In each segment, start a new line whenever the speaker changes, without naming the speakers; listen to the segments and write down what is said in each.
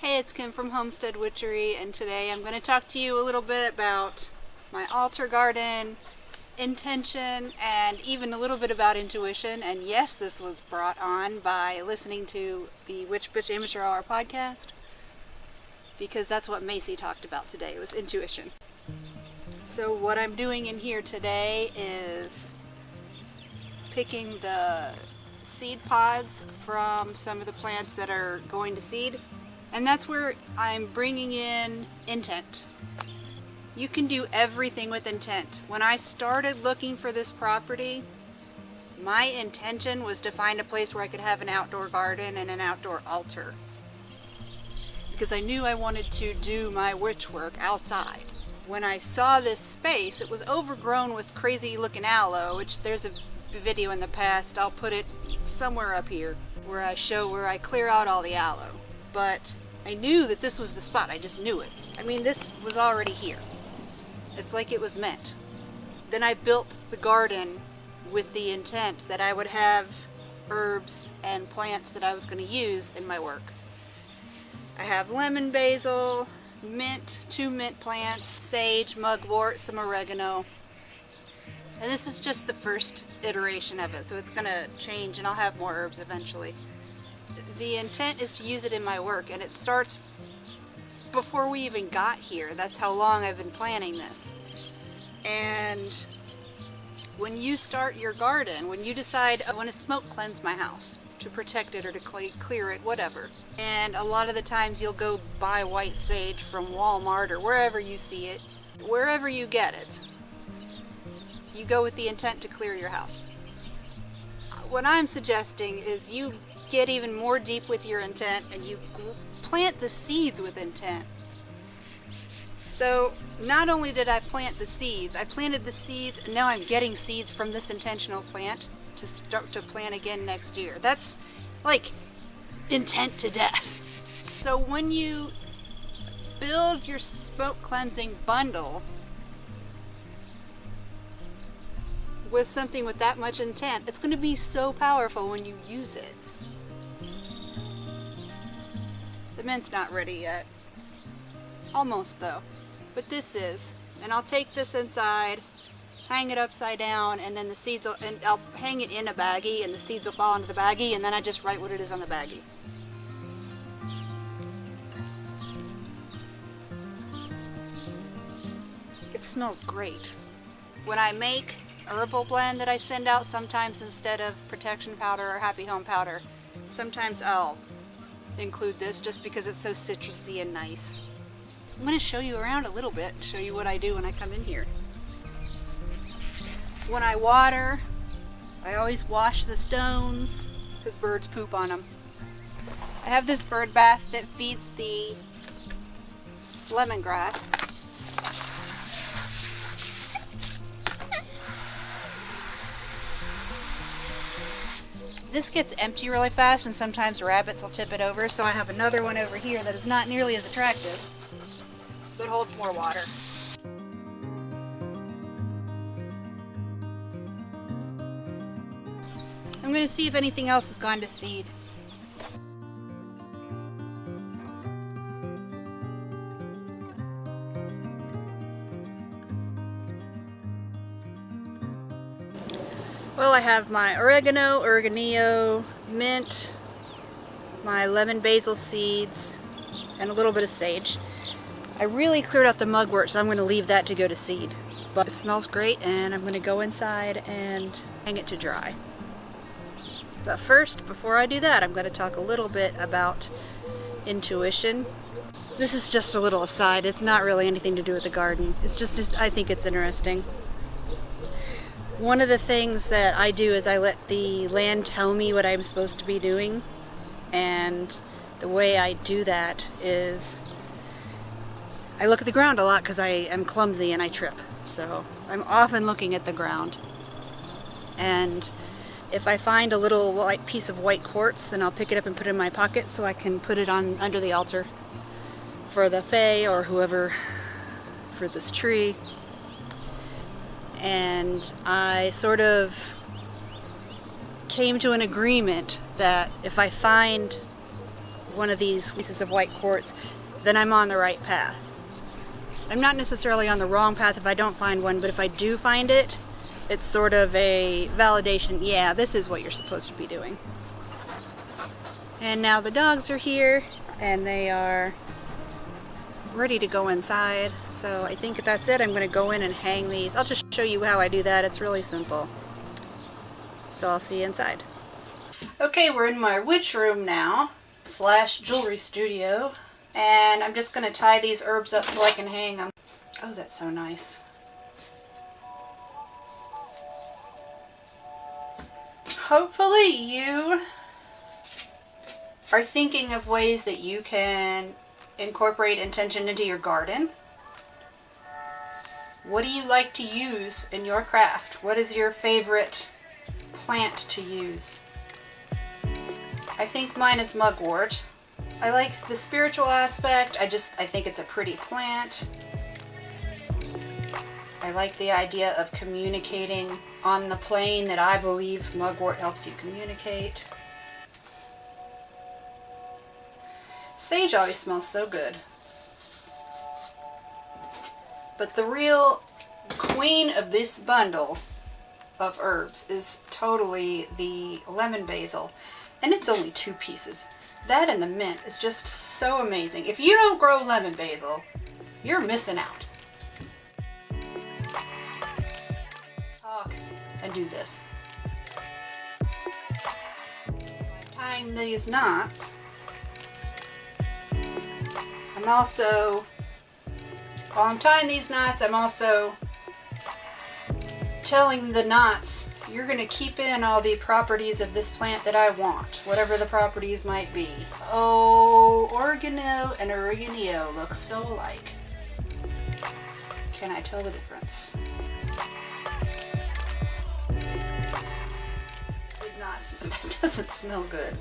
Hey, it's Kim from Homestead Witchery, and today I'm going to talk to you a little bit about my altar garden, intention, and even a little bit about intuition. And yes, this was brought on by listening to the Witch Bitch Amateur Hour podcast, because that's what Macy talked about today, was intuition. So what I'm doing in here today is picking the seed pods from some of the plants that are going to seed. And that's where I'm bringing in intent. You can do everything with intent. When I started looking for this property, my intention was to find a place where I could have an outdoor garden and an outdoor altar. Because I knew I wanted to do my witch work outside. When I saw this space, it was overgrown with crazy looking aloe, which there's a video in the past, I'll put it somewhere up here, where I show where I clear out all the aloe. But I knew that this was the spot. I just knew it. I mean, this was already here. It's like it was meant. Then I built the garden with the intent that I would have herbs and plants that I was going to use in my work. I have lemon basil, mint, 2 mint plants, sage, mugwort, some oregano. And this is just the first iteration of it, so it's going to change and I'll have more herbs eventually. The intent is to use it in my work, and it starts before we even got here. That's how long I've been planning this. And when you start your garden, when you decide, I want to smoke cleanse my house to protect it or to clear it, whatever. And a lot of the times you'll go buy white sage from Walmart or wherever you see it, wherever you get it. You go with the intent to clear your house. What I'm suggesting is you get even more deep with your intent and you plant the seeds with intent. So not only did I plant the seeds, I planted the seeds and now I'm getting seeds from this intentional plant to start to plant again next year. That's like intent to death. So when you build your smoke cleansing bundle with something with that much intent, it's going to be so powerful when you use it. The mint's not ready yet. Almost though. But this is. And I'll take this inside, hang it upside down, and then the seeds will, and I'll hang it in a baggie and the seeds will fall into the baggie, and then I just write what it is on the baggie. It smells great. When I make a herbal blend that I send out, sometimes instead of protection powder or happy home powder, sometimes I'll include this just because it's so citrusy and nice. I'm going to show you around a little bit, show you what I do when I come in here. When I water, I always wash the stones because birds poop on them. I have this bird bath that feeds the lemongrass. This gets empty really fast and sometimes rabbits will tip it over, so I have another one over here that is not nearly as attractive, but holds more water. I'm going to see if anything else has gone to seed. Well, I have my oregano, mint, my lemon basil seeds, and a little bit of sage. I really cleared out the mugwort, so I'm going to leave that to go to seed. But it smells great, and I'm going to go inside and hang it to dry. But first, before I do that, I'm going to talk a little bit about intuition. This is just a little aside. It's not really anything to do with the garden. It's just, I think it's interesting. One of the things that I do is I let the land tell me what I'm supposed to be doing, and the way I do that is I look at the ground a lot because I am clumsy and I trip, so I'm often looking at the ground. And if I find a little white piece of white quartz, then I'll pick it up and put it in my pocket so I can put it on under the altar for the fae or whoever for this tree. And I sort of came to an agreement that if I find one of these pieces of white quartz, then I'm on the right path. I'm not necessarily on the wrong path if I don't find one, but if I do find it, it's sort of a validation. Yeah, this is what you're supposed to be doing. And now the dogs are here and they are ready to go inside. So I think that's it. I'm going to go in and hang these. I'll just show you how I do that. It's really simple. So I'll see you inside. Okay, we're in my witch room now, / jewelry studio. And I'm just going to tie these herbs up so I can hang them. Oh, that's so nice. Hopefully you are thinking of ways that you can incorporate intention into your garden. What do you like to use in your craft? What is your favorite plant to use? I think mine is mugwort. I like the spiritual aspect. I think it's a pretty plant. I like the idea of communicating on the plane that I believe mugwort helps you communicate. Sage always smells so good. But the real queen of this bundle of herbs is totally the lemon basil. And it's only 2 pieces. That and the mint is just so amazing. If you don't grow lemon basil, you're missing out. Talk and do this. I'm tying these knots. While I'm tying these knots, I'm also telling the knots, you're going to keep in all the properties of this plant that I want, whatever the properties might be. Oh, oregano and oregano look so alike. Can I tell the difference? That doesn't smell good.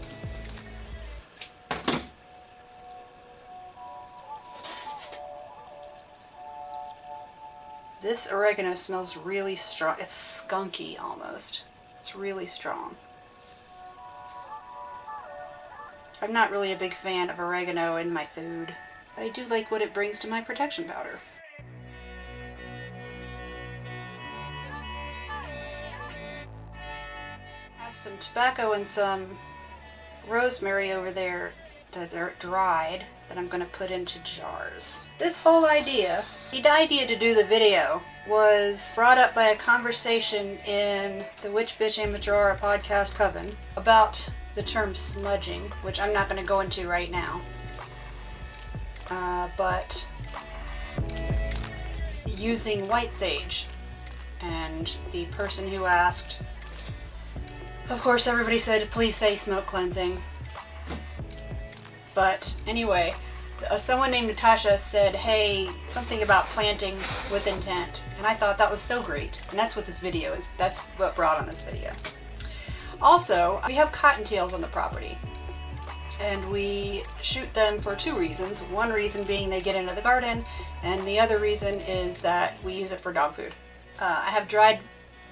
This oregano smells really strong. It's skunky almost. It's really strong. I'm not really a big fan of oregano in my food. I do like what it brings to my protection powder. I have some tobacco and some rosemary over there that are dried that I'm going to put into jars. This whole idea, the idea to do the video was brought up by a conversation in the Witch Bitch Amateur podcast coven about the term smudging, which I'm not going to go into right now. But using white sage. And the person who asked, of course everybody said, please say smoke cleansing. But anyway, someone named Natasha said, hey, something about planting with intent. And I thought that was so great. And that's what this video is. That's what brought on this video. Also, we have cottontails on the property. And we shoot them for 2 reasons. One reason being they get into the garden. And the other reason is that we use it for dog food. I have dried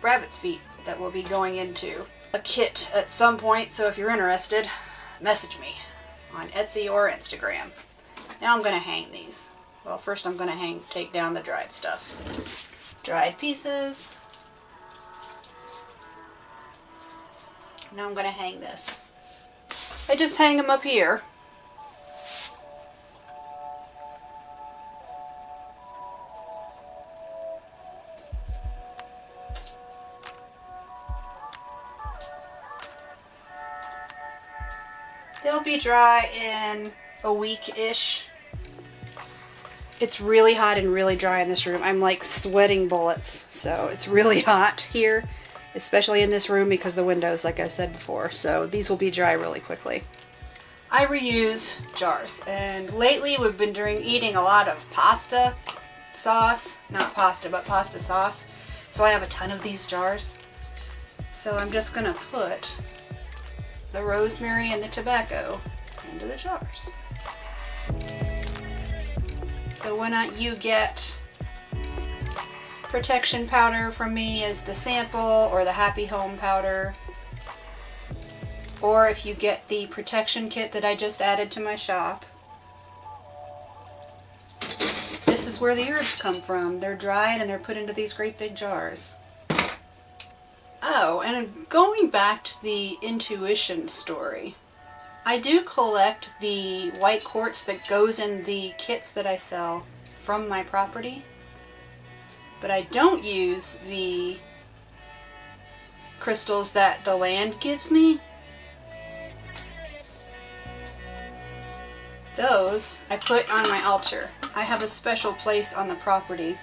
rabbit's feet that will be going into a kit at some point. So if you're interested, message me on Etsy or Instagram. Now I'm going to hang these. Well, first I'm going to take down the dried stuff. Dried pieces. Now I'm going to hang this. I just hang them up here. They'll be dry in a week-ish. It's really hot and really dry in this room. I'm like sweating bullets, so it's really hot here, especially in this room because the windows, like I said before, so these will be dry really quickly. I reuse jars, and lately we've been eating a lot of pasta sauce, not pasta, but pasta sauce, so I have a ton of these jars. So I'm just gonna put the rosemary and the tobacco into the jars. So when you get protection powder from me as the sample or the Happy Home powder, or if you get the protection kit that I just added to my shop, this is where the herbs come from. They're dried and they're put into these great big jars. Oh, and going back to the intuition story, I do collect the white quartz that goes in the kits that I sell from my property, but I don't use the crystals that the land gives me. Those I put on my altar. I have a special place on the property.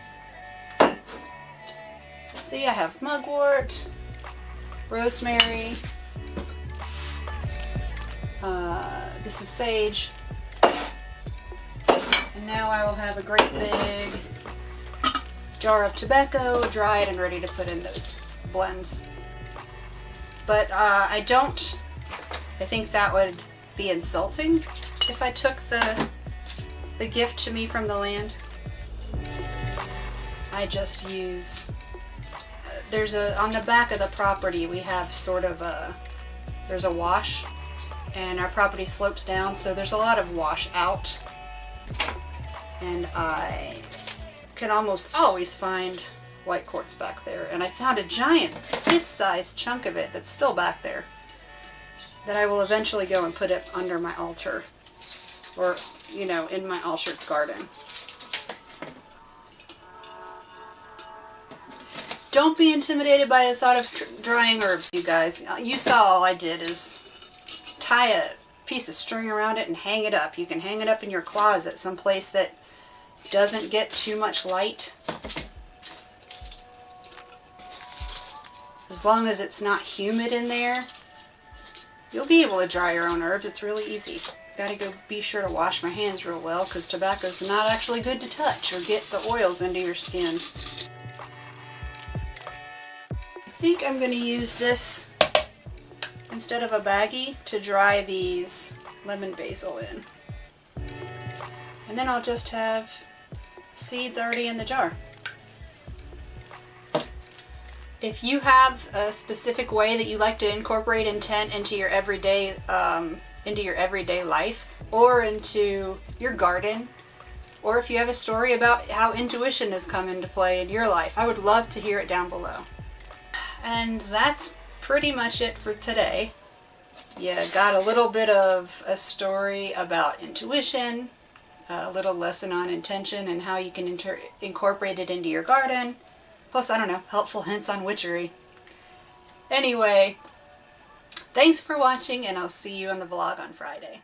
See, I have mugwort, rosemary, this is sage, and now I will have a great big jar of tobacco, dried and ready to put in those blends. But I think that would be insulting if I took the gift to me from the land. I just use, on the back of the property we have sort of there's a wash, and our property slopes down, so there's a lot of wash out, and I can almost always find white quartz back there. And I found a giant fist-sized chunk of it that's still back there that I will eventually go and put it under my altar, or in my altered garden. Don't be intimidated by the thought of drying herbs, you guys. You saw all I did is tie a piece of string around it and hang it up. You can hang it up in your closet, someplace that doesn't get too much light. As long as it's not humid in there, you'll be able to dry your own herbs. It's really easy. Gotta go be sure to wash my hands real well, because tobacco's not actually good to touch or get the oils into your skin. I think I'm going to use this instead of a baggie to dry these lemon basil in. And then I'll just have seeds already in the jar. If you have a specific way that you like to incorporate intent into your everyday life, or into your garden, or if you have a story about how intuition has come into play in your life, I would love to hear it down below. And that's pretty much it for today. You got a little bit of a story about intuition, a little lesson on intention and how you can incorporate it into your garden. Plus, I don't know, helpful hints on witchery. Anyway, thanks for watching, and I'll see you on the vlog on Friday.